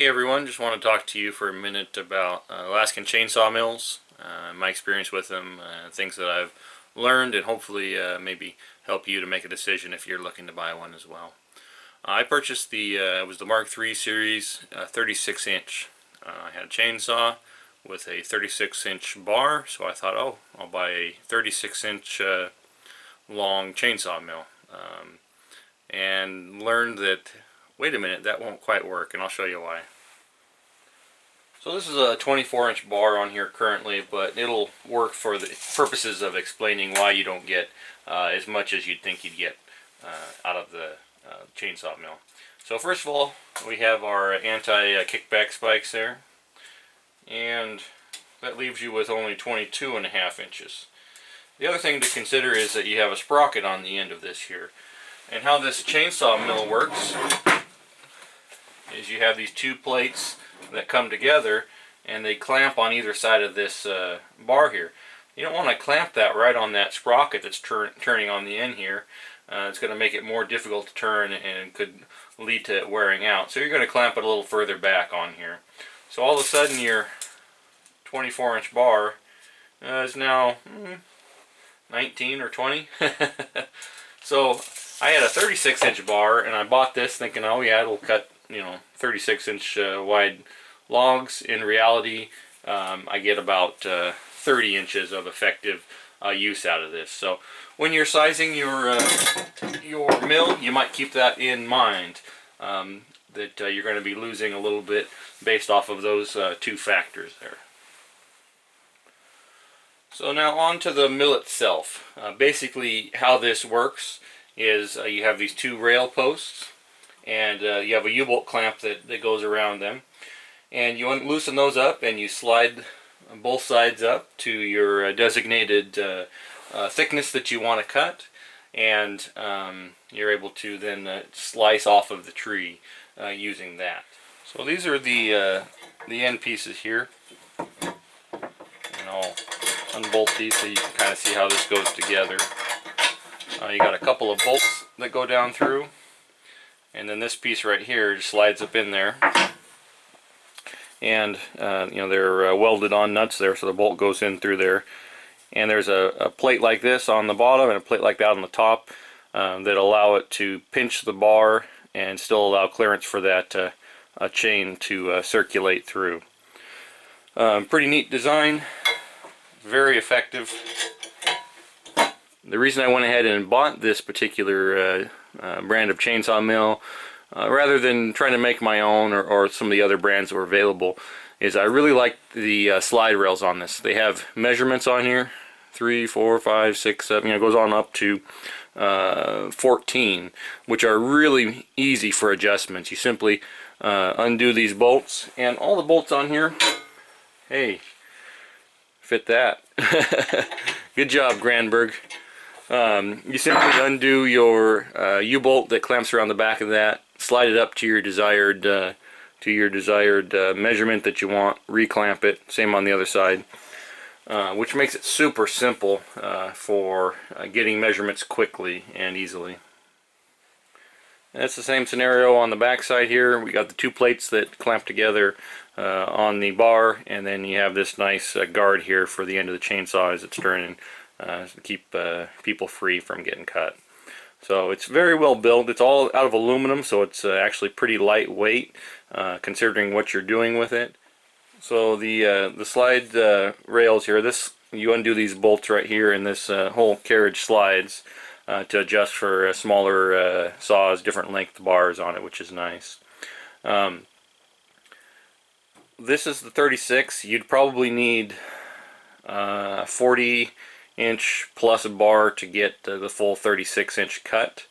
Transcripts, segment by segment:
Hey everyone, just want to talk to you for a minute about Alaskan chainsaw mills, my experience with them, things that I've learned, and hopefully maybe help you to make a decision if you're looking to buy one as well. I purchased it was the Mark III series 36-inch. I had a chainsaw with a 36-inch bar, so I thought, oh, I'll buy a 36-inch long chainsaw mill, and learned that, wait a minute, that won't quite work, and I'll show you why. So this is a 24-inch bar on here currently, but it'll work for the purposes of explaining why you don't get as much as you'd think you'd get out of the chainsaw mill. So first of all, we have our anti-kickback spikes there, and that leaves you with only 22.5 inches. The other thing to consider is that you have a sprocket on the end of this here. And how this chainsaw mill works is you have these two plates that come together and they clamp on either side of this bar here. You don't want to clamp that right on that sprocket that's turning on the end here. It's going to make it more difficult to turn and could lead to it wearing out. So you're going to clamp it a little further back on here. So all of a sudden your 24-inch bar is now 19 or 20. So I had a 36-inch bar and I bought this thinking, oh yeah, it'll cut 36-inch wide logs. In reality, I get about 30 inches of effective use out of this. So when you're sizing your mill, you might keep that in mind, that you're going to be losing a little bit based off of those two factors there. So now on to the mill itself. Basically how this works is you have these two rail posts, and you have a U-bolt clamp that goes around them, and you loosen those up and you slide both sides up to your designated thickness that you want to cut, and you're able to then slice off of the tree using that. So these are the end pieces here, and I'll unbolt these so you can kind of see how this goes together. You got a couple of bolts that go down through, and then this piece right here just slides up in there, and they're welded on nuts there, so the bolt goes in through there. And there's a plate like this on the bottom and a plate like that on the top that allow it to pinch the bar and still allow clearance for that chain to circulate through. Pretty neat design, very effective. The reason I went ahead and bought this particular brand of chainsaw mill, rather than trying to make my own or some of the other brands that were available, is I really like the slide rails on this. They have measurements on here, 3, 4, 5, 6, 7, it goes on up to 14, which are really easy for adjustments. You simply undo these bolts, and all the bolts on here, hey, fit that. Good job, Granberg. You simply undo your U-bolt that clamps around the back of that, slide it up to your desired measurement that you want, reclamp it, same on the other side, which makes it super simple for getting measurements quickly and easily. And that's the same scenario on the back side here. We got the two plates that clamp together on the bar, and then you have this nice guard here for the end of the chainsaw as it's turning, to keep people free from getting cut. So it's very well built. It's all out of aluminum, so it's actually pretty lightweight considering what you're doing with it. So the slide rails here, you undo these bolts right here, and this whole carriage slides to adjust for smaller saws, different length bars on it, which is nice. This is the 36. You'd probably need 40-inch plus a bar to get the full 36-inch cut,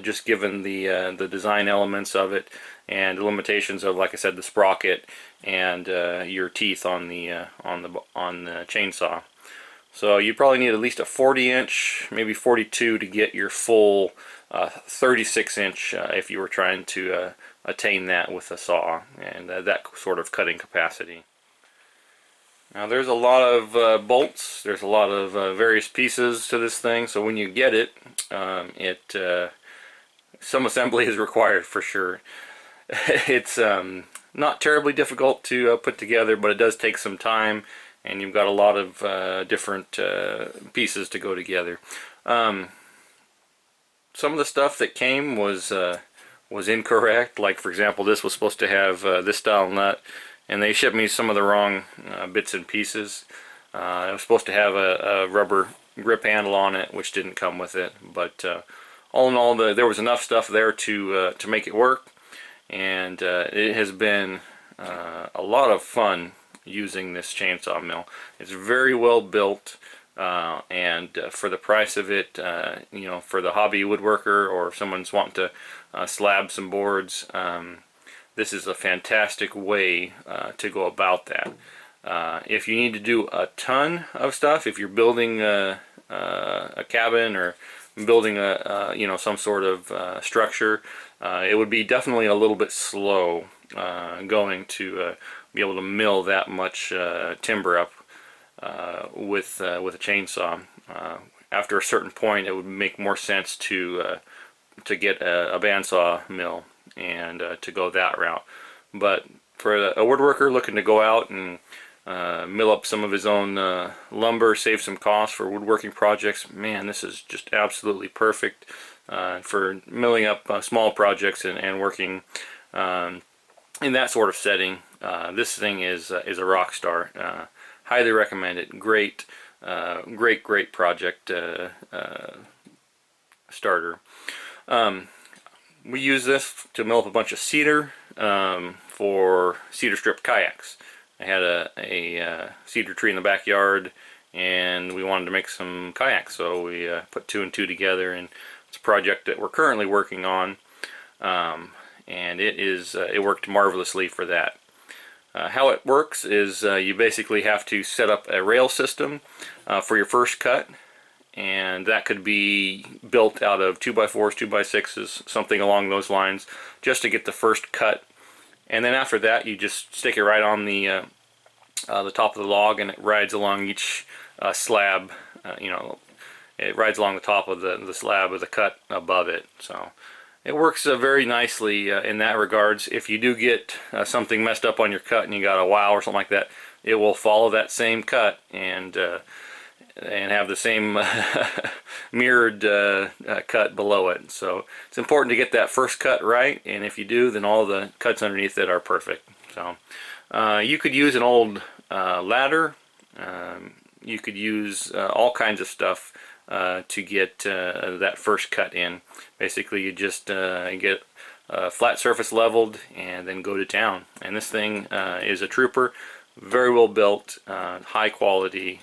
just given the design elements of it and the limitations of, like I said, the sprocket and your teeth on the chainsaw. So you probably need at least a 40-inch, maybe 42, to get your full 36-inch if you were trying to attain that with a saw and that sort of cutting capacity. Now there's a lot of bolts, there's a lot of various pieces to this thing, so when you get it, some assembly is required for sure. It's not not terribly difficult to put together, but it does take some time, and you've got a lot of different pieces to go together. Some of the stuff that came was incorrect. Like, for example, this was supposed to have this style nut, and they shipped me some of the wrong bits and pieces. It was supposed to have a rubber grip handle on it, which didn't come with it. But all in all, there was enough stuff there to make it work, and it has been a lot of fun using this chainsaw mill. It's very well built. And for the price of it, you know, for the hobby woodworker, or if someone's wanting to slab some boards, this is a fantastic way to go about that. If you need to do a ton of stuff, if you're building a cabin or building you know, some sort of structure, it would be definitely a little bit slow going to be able to mill that much timber up with a chainsaw. After a certain point, it would make more sense to get a bandsaw mill and to go that route. But for a woodworker looking to go out and mill up some of his own lumber, save some costs for woodworking projects, man, this is just absolutely perfect for milling up small projects and working in that sort of setting. This thing is a rock star. Highly recommend it. Great project starter. We use this to mill up a bunch of cedar for cedar strip kayaks. I had a cedar tree in the backyard, and we wanted to make some kayaks, so we put two and two together, and it's a project that we're currently working on, and it worked marvelously for that. How it works is you basically have to set up a rail system for your first cut, and that could be built out of 2x4s, 2x6s, something along those lines, just to get the first cut. And then after that, you just stick it right on the top of the log, and it rides along each slab. You know, it rides along the top of the slab with a cut above it. So it works very nicely in that regards. If you do get something messed up on your cut and you got a wow or something like that, it will follow that same cut and have the same mirrored cut below it. So it's important to get that first cut right, and if you do, then all the cuts underneath it are perfect. So you could use an old ladder. You could use all kinds of stuff to get that first cut in. Basically, you just get a flat surface leveled and then go to town. And this thing is a trooper, very well built, high quality.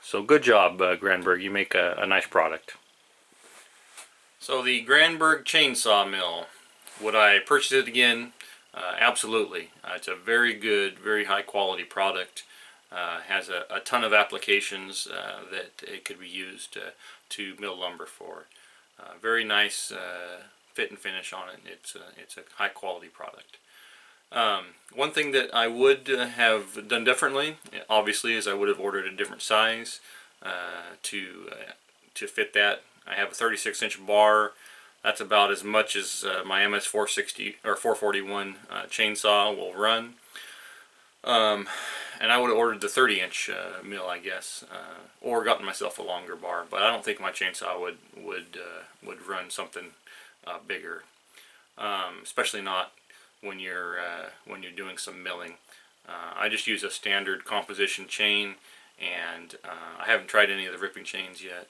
So good job, Granberg. You make a nice product. So the Granberg chainsaw mill, would I purchase it again? Absolutely. It's a very good, very high quality product. Has a ton of applications that it could be used to mill lumber for. Very nice fit and finish on it. It's a high quality product. One thing that I would have done differently, obviously, is I would have ordered a different size to fit that. I have a 36-inch bar. That's about as much as my MS 460 or 441 chainsaw will run. And I would have ordered the 30-inch mill, I guess, or gotten myself a longer bar. But I don't think my chainsaw would run something bigger, especially not when you're doing some milling. I just use a standard composition chain, and I haven't tried any of the ripping chains yet,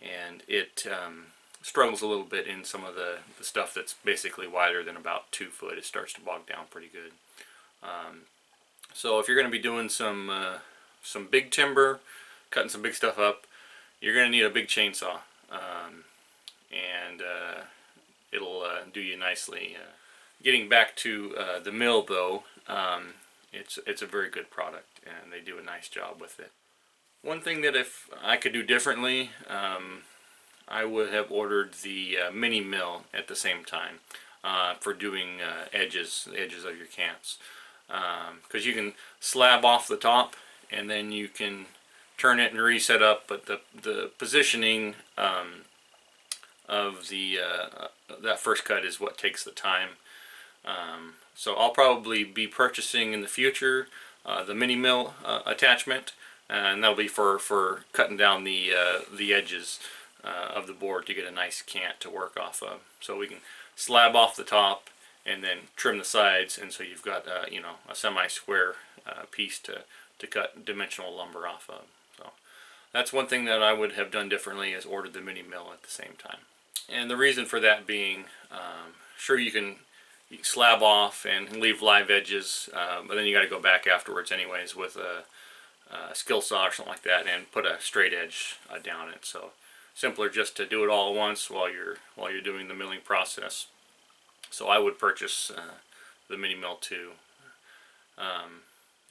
and it struggles a little bit in some of the stuff that's basically wider than about 2 foot. It starts to bog down pretty good. So if you're going to be doing some big timber, cutting some big stuff up, you're going to need a big chainsaw, and it'll do you nicely. Getting back to the mill, though, it's a very good product, and they do a nice job with it. One thing that if I could do differently, I would have ordered the mini mill at the same time for doing the edges of your camps. Because you can slab off the top and then you can turn it and reset up, but the positioning of that first cut is what takes the time. So I'll probably be purchasing in the future the mini mill attachment, and that'll be for cutting down the edges of the board to get a nice cant to work off of. So we can slab off the top and then trim the sides, and so you've got you know, a semi-square piece to cut dimensional lumber off of. So that's one thing that I would have done differently, is ordered the mini mill at the same time. And the reason for that being, sure, you can slab off and leave live edges, but then you got to go back afterwards anyways with a skill saw or something like that and put a straight edge down it. So simpler just to do it all at once while you're doing the milling process. So I would purchase the mini mill too.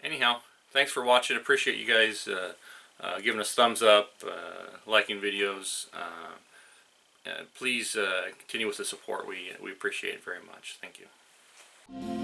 Anyhow, thanks for watching. Appreciate you guys giving us thumbs up, liking videos. Please continue with the support. We appreciate it very much. Thank you.